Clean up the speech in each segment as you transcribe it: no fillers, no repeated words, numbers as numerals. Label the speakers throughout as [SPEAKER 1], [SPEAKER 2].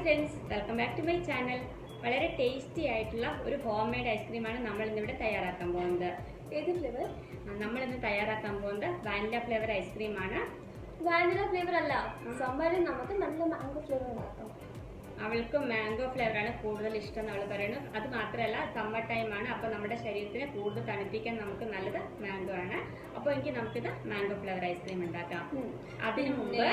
[SPEAKER 1] Friends, welcome back to my channel. വളരെ tasty ആയിട്ടുള്ള ഒരു ഹോം മെയ്ഡ് ഐസ്ക്രീമാണ് നമ്മൾ ഇന്നിവിടെ തയ്യാറാക്കാൻ പോകുന്നത്.
[SPEAKER 2] ഏത് ഫ്ലേവർ?
[SPEAKER 1] നമ്മളിന്ന് തയ്യാറാക്കാൻ പോകുന്നത് വാനില ഫ്ലേവർ ഐസ്ക്രീമാണ്.
[SPEAKER 2] വാനില ഫ്ലേവർ അല്ല, സമ്മറിൽ നമുക്ക് നല്ല മാംഗോ ഫ്ലേവർ ഉണ്ടാക്കാം.
[SPEAKER 1] അവൾക്ക് മാംഗോ ഫ്ലേവറാണ് കൂടുതൽ ഇഷ്ടം എന്ന് അവൾ പറയുന്നത്. അത് മാത്രമല്ല, സമ്മർ ടൈമാണ്, അപ്പോൾ നമ്മുടെ ശരീരത്തിനെ കൂടുതൽ തണുപ്പിക്കാൻ നമുക്ക് നല്ലത് മാംഗോ ആണ്. അപ്പോൾ നമുക്കിത് മാംഗോ ഫ്ലേവർ ഐസ്ക്രീം ഉണ്ടാക്കാം. അതിന് മുമ്പ്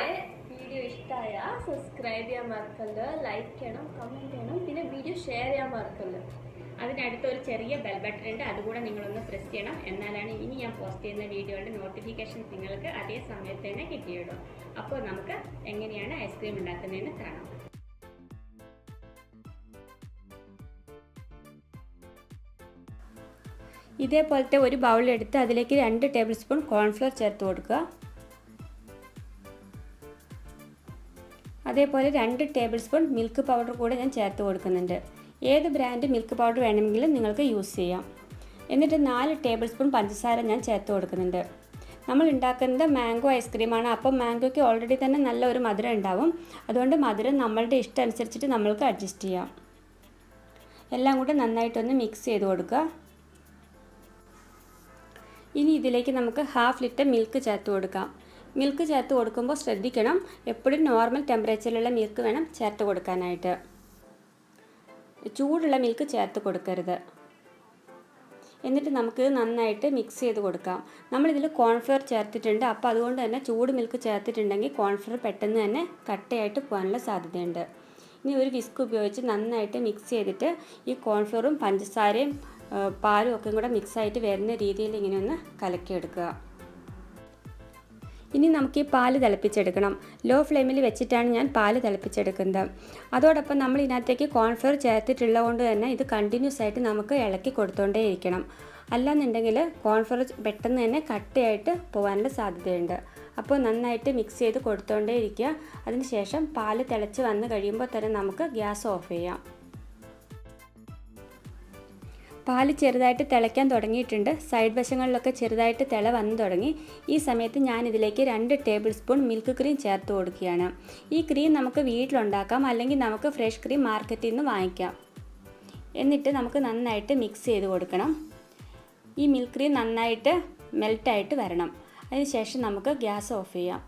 [SPEAKER 2] വീഡിയോ ഇഷ്ടമായ സബ്സ്ക്രൈബ് ചെയ്യാൻ മറക്കല്ല്, ലൈക്ക് ചെയ്യണം, കമൻറ്റ് ചെയ്യണം, പിന്നെ വീഡിയോ ഷെയർ ചെയ്യാൻ മറക്കല്ല്.
[SPEAKER 1] അതിനടുത്ത് ഒരു ചെറിയ ബെൽ ബട്ടൺ ഉണ്ട്, അതുകൂടെ നിങ്ങളൊന്ന് പ്രസ് ചെയ്യണം. എന്നാലാണ് ഇനി ഞാൻ പോസ്റ്റ് ചെയ്യുന്ന വീഡിയോയുടെ നോട്ടിഫിക്കേഷൻസ് നിങ്ങൾക്ക് അതേ സമയത്ത് തന്നെ കിട്ടിയിടും. അപ്പോൾ നമുക്ക് എങ്ങനെയാണ് ഐസ്ക്രീം ഉണ്ടാക്കുന്നതെന്ന് കാണാം. ഇതേപോലത്തെ ഒരു ബൗളെടുത്ത് അതിലേക്ക് 2 ടേബിൾ സ്പൂൺ കോൺഫ്ലോർ ചേർത്ത് കൊടുക്കുക. അതേപോലെ 2 ടേബിൾ സ്പൂൺ മിൽക്ക് പൗഡർ കൂടെ ഞാൻ ചേർത്ത് കൊടുക്കുന്നുണ്ട്. ഏത് ബ്രാൻഡ് മിൽക്ക് പൗഡർ വേണമെങ്കിലും നിങ്ങൾക്ക് യൂസ് ചെയ്യാം. എന്നിട്ട് 4 ടേബിൾ സ്പൂൺ പഞ്ചസാര ഞാൻ ചേർത്ത് കൊടുക്കുന്നുണ്ട്. നമ്മൾ ഉണ്ടാക്കുന്നത് മാംഗോ ഐസ്ക്രീമാണ്. അപ്പം മാംഗോയ്ക്ക് ഓൾറെഡി തന്നെ നല്ല ഒരു മധുരം ഉണ്ടാവും. അതുകൊണ്ട് മധുരം നമ്മളുടെ ഇഷ്ടം അനുസരിച്ചിട്ട് നമ്മൾക്ക് അഡ്ജസ്റ്റ് ചെയ്യാം. എല്ലാം കൂടെ നന്നായിട്ടൊന്ന് മിക്സ് ചെയ്ത് കൊടുക്കുക. ഇനി ഇതിലേക്ക് നമുക്ക് 1/2 ലിറ്റർ മിൽക്ക് ചേർത്ത് കൊടുക്കാം. മിൽക്ക് ചേർത്ത് കൊടുക്കുമ്പോൾ ശ്രദ്ധിക്കണം, എപ്പോഴും നോർമൽ ടെമ്പറേച്ചറിലുള്ള മിൽക്ക് വേണം ചേർത്ത് കൊടുക്കാനായിട്ട്. ചൂടുള്ള മിൽക്ക് ചേർത്ത് കൊടുക്കരുത്. എന്നിട്ട് നമുക്ക് നന്നായിട്ട് മിക്സ് ചെയ്ത് കൊടുക്കാം. നമ്മളിതിൽ കോൺഫ്ലവർ ചേർത്തിട്ടുണ്ട്, അപ്പോൾ അതുകൊണ്ട് തന്നെ ചൂട് മിൽക്ക് ചേർത്തിട്ടുണ്ടെങ്കിൽ കോൺഫ്ലവർ പെട്ടെന്ന് തന്നെ കട്ടയായിട്ട് പോകാനുള്ള സാധ്യതയുണ്ട്. ഇനി ഒരു വിസ്ക് ഉപയോഗിച്ച് നന്നായിട്ട് മിക്സ് ചെയ്തിട്ട് ഈ കോൺഫ്ലവറും പഞ്ചസാരയും പാലും ഒക്കെ കൂടെ മിക്സായിട്ട് വരുന്ന രീതിയിൽ ഇങ്ങനെ ഒന്ന് കലക്കിയെടുക്കുക. ഇനി നമുക്ക് ഈ പാല് തിളപ്പിച്ചെടുക്കണം. ലോ ഫ്ലെയിമിൽ വെച്ചിട്ടാണ് ഞാൻ പാല് തിളപ്പിച്ചെടുക്കുന്നത്. അതോടൊപ്പം നമ്മൾ ഇതിനകത്തേക്ക് കോൺഫ്ലവർ ചേർത്തിട്ടുള്ളത് കൊണ്ട് തന്നെ ഇത് കണ്ടിന്യൂസ് ആയിട്ട് നമുക്ക് ഇളക്കി കൊടുത്തുകൊണ്ടേ ഇരിക്കണം. അല്ലാന്നുണ്ടെങ്കിൽ കോൺഫ്ലവർ പെട്ടെന്ന് തന്നെ കട്ടയായിട്ട് പോകാനുള്ള സാധ്യതയുണ്ട്. അപ്പോൾ നന്നായിട്ട് മിക്സ് ചെയ്ത് കൊടുത്തുകൊണ്ടേ ഇരിക്കുക. അതിനുശേഷം പാല് തിളച്ച് വന്ന് കഴിയുമ്പോൾ തന്നെ നമുക്ക് ഗ്യാസ് ഓഫ് ചെയ്യാം. പാല് ചെറുതായിട്ട് തിളയ്ക്കാൻ തുടങ്ങിയിട്ടുണ്ട്. സൈഡ് വശങ്ങളിലൊക്കെ ചെറുതായിട്ട് തിള വന്നു തുടങ്ങി. ഈ സമയത്ത് ഞാനിതിലേക്ക് 2 ടേബിൾ സ്പൂൺ മിൽക്ക് ക്രീം ചേർത്ത് കൊടുക്കുകയാണ്. ഈ ക്രീം നമുക്ക് വീട്ടിലുണ്ടാക്കാം, അല്ലെങ്കിൽ നമുക്ക് ഫ്രഷ് ക്രീം മാർക്കറ്റിൽ നിന്ന് വാങ്ങിക്കാം. എന്നിട്ട് നമുക്ക് നന്നായിട്ട് മിക്സ് ചെയ്ത് കൊടുക്കണം. ഈ മിൽക്ക് ക്രീം നന്നായിട്ട് മെൽറ്റായിട്ട് വരണം. അതിനുശേഷം നമുക്ക് ഗ്യാസ് ഓഫ് ചെയ്യാം.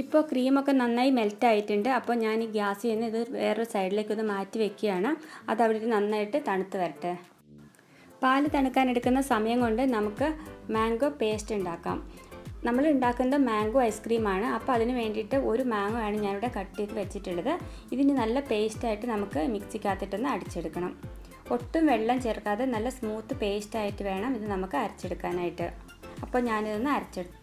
[SPEAKER 1] ഇപ്പോൾ ക്രീമൊക്കെ നന്നായി മെൽറ്റായിട്ടുണ്ട്. അപ്പോൾ ഞാൻ ഈ ഗ്യാസിൽ നിന്ന് ഇത് വേറൊരു സൈഡിലേക്കൊന്ന് മാറ്റി വെക്കുകയാണ്. അത് അവിടെ നന്നായിട്ട് തണുത്ത് വരട്ടെ. പാല് തണുക്കാൻ എടുക്കുന്ന സമയം കൊണ്ട് നമുക്ക് മാംഗോ പേസ്റ്റ് ഉണ്ടാക്കാം. നമ്മൾ ഉണ്ടാക്കുന്നത് മാംഗോ ഐസ്ക്രീമാണ്. അപ്പോൾ അതിന് വേണ്ടിയിട്ട് ഒരു മാംഗോ ആണ് ഞാനിവിടെ കട്ട് ചെയ്ത് വെച്ചിട്ടുള്ളത്. ഇതിന് നല്ല പേസ്റ്റായിട്ട് നമുക്ക് മിക്സിക്കകത്തിട്ടൊന്ന് അടിച്ചെടുക്കണം. ഒട്ടും വെള്ളം ചേർക്കാതെ നല്ല സ്മൂത്ത് പേസ്റ്റായിട്ട് വേണം ഇത് നമുക്ക് അരച്ചെടുക്കാനായിട്ട്. അപ്പോൾ ഞാനിതൊന്ന് അരച്ചെടുത്തു.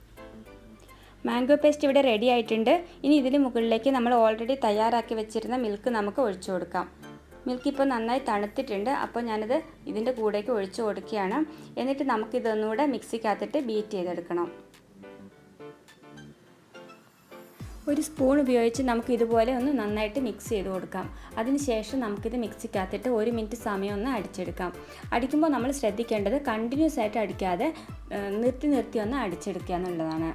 [SPEAKER 1] മാംഗോ പേസ്റ്റ് ഇവിടെ റെഡി ആയിട്ടുണ്ട്. ഇനി ഇതിന് മുകളിലേക്ക് നമ്മൾ ഓൾറെഡി തയ്യാറാക്കി വെച്ചിരുന്ന മിൽക്ക് നമുക്ക് ഒഴിച്ചു കൊടുക്കാം. മിൽക്ക് ഇപ്പോൾ നന്നായി തണുത്തിട്ടുണ്ട്. അപ്പോൾ ഞാനിത് ഇതിൻ്റെ കൂടേക്ക് ഒഴിച്ചു കൊടുക്കുകയാണ്. എന്നിട്ട് നമുക്കിതൊന്നുകൂടെ മിക്സിക്കകത്തിട്ട് ബീറ്റ് ചെയ്തെടുക്കണം. ഒരു സ്പൂൺ ഉപയോഗിച്ച് നമുക്ക് ഇതുപോലെ ഒന്ന് നന്നായിട്ട് മിക്സ് ചെയ്ത് കൊടുക്കാം. അതിനുശേഷം നമുക്കിത് മിക്സിക്കകത്തിട്ട് 1 മിനിറ്റ് സമയം ഒന്ന് അടിച്ചെടുക്കാം. അടിക്കുമ്പോൾ നമ്മൾ ശ്രദ്ധിക്കേണ്ടത് കണ്ടിന്യൂസ് ആയിട്ട് അടിക്കാതെ നിർത്തി ഒന്ന് അടിച്ചെടുക്കുക എന്നുള്ളതാണ്.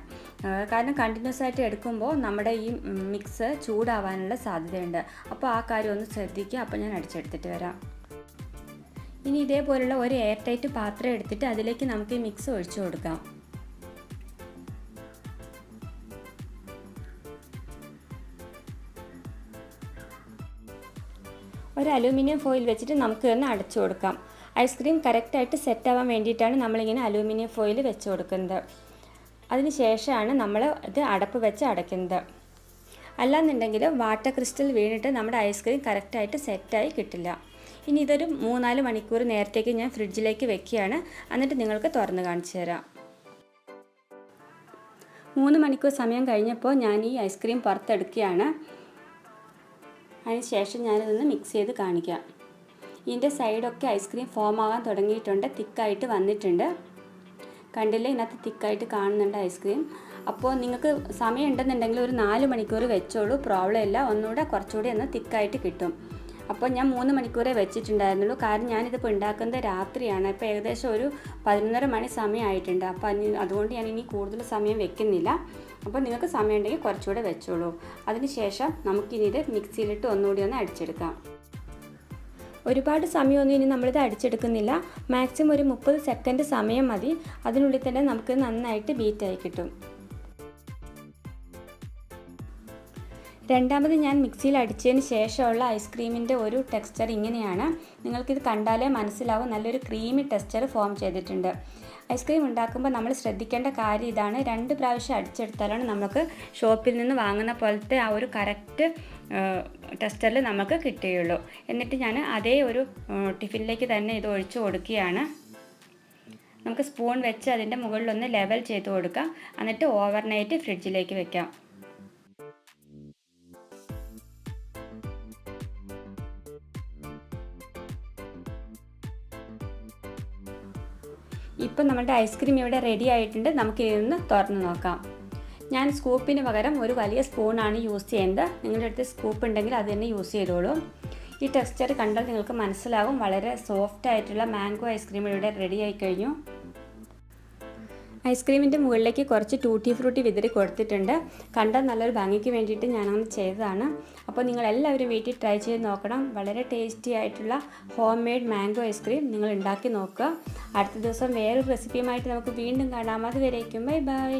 [SPEAKER 1] കാരണം കണ്ടിന്യൂസ് ആയിട്ട് എടുക്കുമ്പോൾ നമ്മുടെ ഈ മിക്സ് ചൂടാവാനുള്ള സാധ്യതയുണ്ട്. അപ്പോൾ ആ കാര്യം ഒന്ന് ശ്രദ്ധിക്കുക. അപ്പോൾ ഞാൻ അടിച്ചെടുത്തിട്ട് വരാം. ഇനി ഇതേപോലുള്ള ഒരു എയർ ടൈറ്റ് പാത്രം എടുത്തിട്ട് അതിലേക്ക് നമുക്ക് ഈ മിക്സ് ഒഴിച്ചു കൊടുക്കാം. ഒരു അലൂമിനിയം ഫോയിൽ വെച്ചിട്ട് നമുക്ക് തന്നെ അടച്ചു കൊടുക്കാം. ഐസ്ക്രീം കറക്റ്റായിട്ട് സെറ്റ് ആവാൻ വേണ്ടിയിട്ടാണ് നമ്മളിങ്ങനെ അലൂമിനിയം ഫോയിൽ വെച്ച് കൊടുക്കുന്നത്. അതിന് ശേഷമാണ് നമ്മൾ ഇത് അടപ്പ് വെച്ച് അടയ്ക്കുന്നത്. അല്ലാന്നുണ്ടെങ്കിൽ വാട്ടർ ക്രിസ്റ്റൽ വീണിട്ട് നമ്മുടെ ഐസ്ക്രീം കറക്റ്റായിട്ട് സെറ്റായി കിട്ടില്ല. ഇനി ഇതൊരു 3-4 മണിക്കൂർ നേരത്തേക്ക് ഞാൻ ഫ്രിഡ്ജിലേക്ക് വെക്കുകയാണ്. എന്നിട്ട് നിങ്ങൾക്ക് തുറന്ന് കാണിച്ചു തരാം. 3 മണിക്കൂർ സമയം കഴിഞ്ഞപ്പോൾ ഞാൻ ഈ ഐസ്ക്രീം പുറത്തെടുക്കുകയാണ്. അതിനുശേഷം ഞാനിതൊന്ന് മിക്സ് ചെയ്ത് കാണിക്കാം. ഇതിൻ്റെ സൈഡൊക്കെ ഐസ്ക്രീം ഫോം ആകാൻ തുടങ്ങിയിട്ടുണ്ട്, തിക്കായിട്ട് വന്നിട്ടുണ്ട്. കണ്ടില്ലേ, ഇതിനകത്ത് തിക്കായിട്ട് കാണുന്നുണ്ട് ഐസ്ക്രീം. അപ്പോൾ നിങ്ങൾക്ക് സമയം ഉണ്ടെന്നുണ്ടെങ്കിൽ ഒരു 4 മണിക്കൂർ വെച്ചോളൂ, പ്രോബ്ലം ഇല്ല. ഒന്നുകൂടെ കുറച്ചുകൂടി ഒന്ന് തിക്കായിട്ട് കിട്ടും. അപ്പോൾ ഞാൻ 3 മണിക്കൂറേ വെച്ചിട്ടുണ്ടായിരുന്നുള്ളൂ. കാരണം ഞാനിതിപ്പോൾ ഉണ്ടാക്കുന്നത് രാത്രിയാണ്. ഇപ്പോൾ ഏകദേശം ഒരു 11:30 മണി സമയമായിട്ടുണ്ട്. അപ്പോൾ അതുകൊണ്ട് ഞാൻ ഇനി കൂടുതൽ സമയം വെക്കുന്നില്ല. അപ്പോൾ നിങ്ങൾക്ക് സമയം ഉണ്ടെങ്കിൽ കുറച്ചുകൂടെ വെച്ചോളൂ. അതിനുശേഷം നമുക്കിനി ഇത് മിക്സിയിലിട്ട് ഒന്നുകൂടി ഒന്ന് അടിച്ചെടുക്കാം. ഒരുപാട് സമയമൊന്നും ഇനി നമ്മളിത് അടിച്ചെടുക്കുന്നില്ല. മാക്സിമം ഒരു 30 സെക്കൻഡ് സമയം മതി. അതിനുള്ളിൽ തന്നെ നമുക്ക് നന്നായിട്ട് ബീറ്റായി കിട്ടും. രണ്ടാമത് ഞാൻ മിക്സിയിൽ അടിച്ചതിന് ശേഷമുള്ള ഐസ്ക്രീമിൻ്റെ ഒരു ടെക്സ്ചർ ഇങ്ങനെയാണ്. നിങ്ങൾക്കിത് കണ്ടാലേ മനസ്സിലാവും, നല്ലൊരു ക്രീമി ടെക്സ്ചർ ഫോം ചെയ്തിട്ടുണ്ട്. ഐസ്ക്രീം ഉണ്ടാക്കുമ്പോൾ നമ്മൾ ശ്രദ്ധിക്കേണ്ട കാര്യം ഇതാണ്, 2 പ്രാവശ്യം അടിച്ചെടുത്താലാണ് നമുക്ക് ഷോപ്പിൽ നിന്ന് വാങ്ങുന്ന പോലത്തെ ആ ഒരു കറക്റ്റ് ടെക്സ്ചറിൽ നമുക്ക് കിട്ടുകയുള്ളൂ. എന്നിട്ട് ഞാൻ അതേ ഒരു ടിഫിനിലേക്ക് തന്നെ ഇത് ഒഴിച്ചു കൊടുക്കുകയാണ്. നമുക്ക് സ്പൂൺ വെച്ച് അതിൻ്റെ മുകളിലൊന്ന് ലെവൽ ചെയ്ത് കൊടുക്കാം. എന്നിട്ട് ഓവർനൈറ്റ് ഫ്രിഡ്ജിലേക്ക് വെക്കാം. ഇപ്പം നമ്മുടെ ഐസ്ക്രീം ഇവിടെ റെഡി ആയിട്ടുണ്ട്. നമുക്ക് ഇതൊന്ന് തുറന്ന് നോക്കാം. ഞാൻ സ്കൂപ്പിന് പകരം ഒരു വലിയ സ്പൂണാണ് യൂസ് ചെയ്യുന്നത്. നിങ്ങളുടെ അടുത്ത് സ്കൂപ്പ് ഉണ്ടെങ്കിൽ അത് തന്നെ യൂസ് ചെയ്തോളൂ. ഈ ടെക്സ്ചർ കണ്ടാൽ നിങ്ങൾക്ക് മനസ്സിലാവും, വളരെ സോഫ്റ്റ് ആയിട്ടുള്ള മാംഗോ ഐസ്ക്രീം ഇവിടെ റെഡി ആയി കഴിഞ്ഞു. ഐസ്ക്രീമിൻ്റെ മുകളിലേക്ക് കുറച്ച് ടൂട്ടി ഫ്രൂട്ടി വിതറി കൊടുത്തിട്ടുണ്ട്. കണ്ടാൽ നല്ലൊരു ഭംഗിക്ക് വേണ്ടിയിട്ട് ഞാനങ്ങനെ ചെയ്തതാണ്. അപ്പോൾ നിങ്ങളെല്ലാവരും വീട്ടിൽ ട്രൈ ചെയ്ത് നോക്കണം. വളരെ ടേസ്റ്റി ആയിട്ടുള്ള ഹോം മെയ്ഡ് മാംഗോ ഐസ്ക്രീം നിങ്ങൾ ഉണ്ടാക്കി നോക്കുക. അടുത്ത ദിവസം വേറൊരു റെസിപ്പിയുമായിട്ട് നമുക്ക് വീണ്ടും കാണാം. അതുവരേക്കും ബൈ ബൈ.